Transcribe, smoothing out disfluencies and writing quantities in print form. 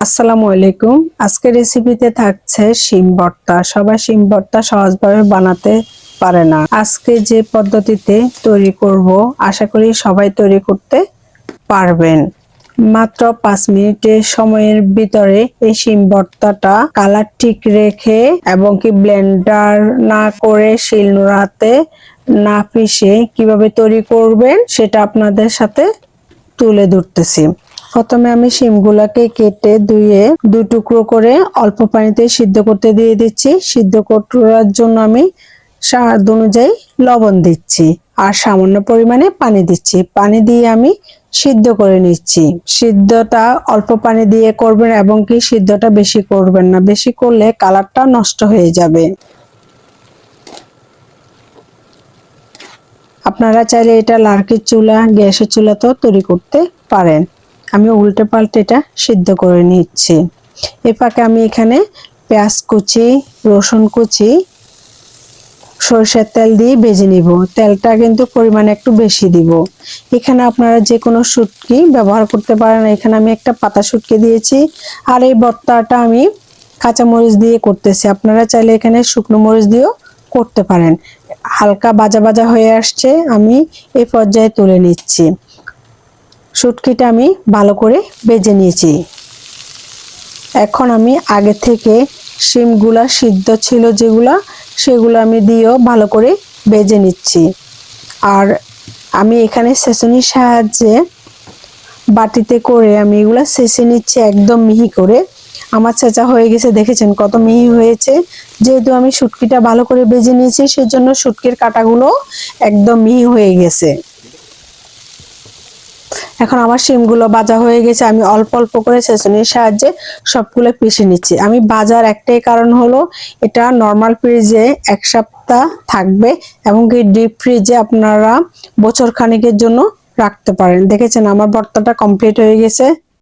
আসসালামু আলাইকুম। আজকের রেসিপিতে থাকছে শিম ভর্তা। সবাই শিম ভর্তা সহজভাবে বানাতে পারে না। আজকে যে পদ্ধতিতে তৈরি করব, আশা করি সবাই তৈরি করতে পারবেন। মাত্র 5 মিনিটের সময়ের ভিতরে এই শিম ভর্তাটা কালার ঠিক রেখে এবং কি ব্লেন্ডার না করে শিলনোড়াতে না পিষে কিভাবে তৈরি করবেন সেটা আপনাদের সাথে তুলে ধরতেছি। প্রথমে আমি শিমগুলাকে কেটে ধুয়ে 2 টুকরো করে অল্প পানিতে সিদ্ধ করতে দিয়ে দিচ্ছি। সিদ্ধ করার জন্য আমি স্বাদ অনুযায়ী লবণ দিচ্ছি আর সামান্য পরিমাণে পানি দিচ্ছি। পানি দিয়ে আমি সিদ্ধ করে নিচ্ছি। সিদ্ধটা অল্প পানি দিয়ে করবেন এবং কি সিদ্ধটা বেশি করবেন না, বেশি করলে কালারটা নষ্ট হয়ে যাবে। আপনারা চাইলে এটা লার্কির চুলা, গ্যাসের চুলাতেও তৈরি করতে পারেন। আমি উল্টে পাল্টে এটা সিদ্ধ করে নিচ্ছি। এ ফাঁকে আমি এখানে পেঁয়াজ কুচি, রসুন কুচি, সরষের তেল দিয়ে ভেজে নিব। তেলটা কিন্তু পরিমাণে একটু বেশি দিব। এখানে আপনারা যে কোনো শুটকি ব্যবহার করতে পারেন। এখানে আমি একটা পাতা শুটকি দিয়েছি। আর এই ভর্তাটা আমি কাঁচা মরিচ দিয়ে করতেছি। আপনারা চাইলে এখানে শুকনো মরিচ দিয়েও করতে পারেন। হালকা ভাজা ভাজা হয়ে আসছে, আমি এই পর্যায়ে তুলে নিচ্ছি। শুটকিটা আমি ভালো করে ভেজে নিয়েছি। এখন আমি আগে থেকে শিমগুলা সিদ্ধ ছিল যেগুলা, সেগুলো আমি দিয়েও ভালো করে ভেজে নিচ্ছি। আর আমি এখানে ছেঁচনির সাহায্যে বাটিতে করে আমি এগুলা ছেঁচে নিচ্ছি একদম মিহি করে। আমার ছেঁচা হয়ে গেছে, দেখেছেন কত মিহি হয়েছে। যেহেতু আমি শুটকিটা ভালো করে ভেজে নিয়েছি, সেজন্য শুটকির কাঁটাগুলো একদম মিহি হয়ে গেছে। এখন আমার শিমগুলো ভাজা হয়ে গেছে, আমি অল্প অল্প করে ছেঁচনির সাহায্যে সবগুলো পিষে নিচ্ছি। আমি ভাজার একটাই কারণ হলো এটা নর্মাল ফ্রিজে 1 সপ্তাহ থাকবে এবং কি ডিপ ফ্রিজে আপনারা বছর খানেকের জন্য রাখতে পারেন। দেখেছেন আমার ভর্তাটা কমপ্লিট হয়ে গেছে।